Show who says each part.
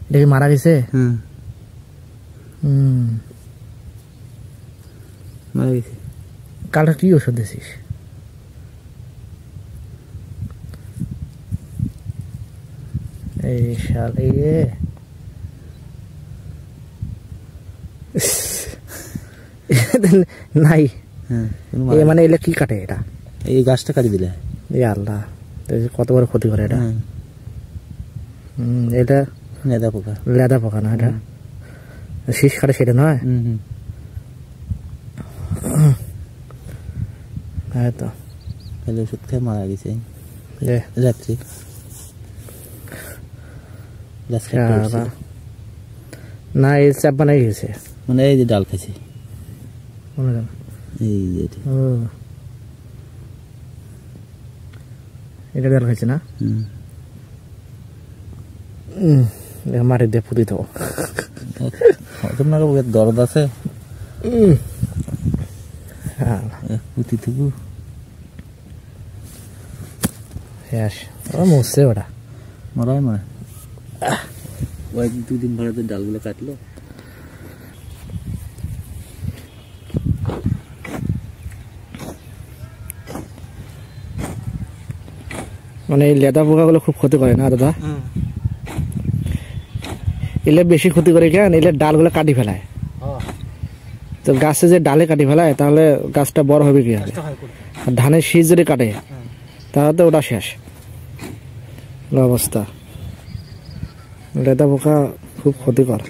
Speaker 1: এটা কি মারা গেছে?
Speaker 2: মারা গেছে।
Speaker 1: কালটা কি ওষুধ দিছিস? এই শালে নাই। মানে এলে কি কাটে এটা?
Speaker 2: এই গাছটা কাটি দিলে।
Speaker 1: এই আল্লাহ, কত বড় ক্ষতি করে এটা। এটা
Speaker 2: লেদা পোকা।
Speaker 1: লেদা পোকা না এটা? শীষ কাটে সেটা নয়? হ্যাঁ তো
Speaker 2: ওষুধ খেয়ে মারা গেছে রাত্রি।
Speaker 1: না এই চাপ বানাই গেছে,
Speaker 2: মানে এই যে ডাল খাইছে
Speaker 1: এটা ডাল খাইছে না? মাটি দিয়ে পুঁতি তো
Speaker 2: দরদ আছে পুঁতি থুকু
Speaker 1: মরছে ওটা।
Speaker 2: মরাই মনে ওই 2 দিন ভরে ডালগুলো কাটলো।
Speaker 1: মানে এই লেদা পোকাগুলো খুব ক্ষতি করে না দাদা? এলে বেশি ক্ষতি করে কেন? এলে ডালগুলো কাটি ফেলায়। তো গাছে যে ডালে কাটি ফেলায় তাহলে গাছটা বড় হবে কি হবে? ধানের শীষ যদি কাটে তাহলে তো ওটা শেষ অবস্থা। লেদা পোকা খুব ক্ষতিকর।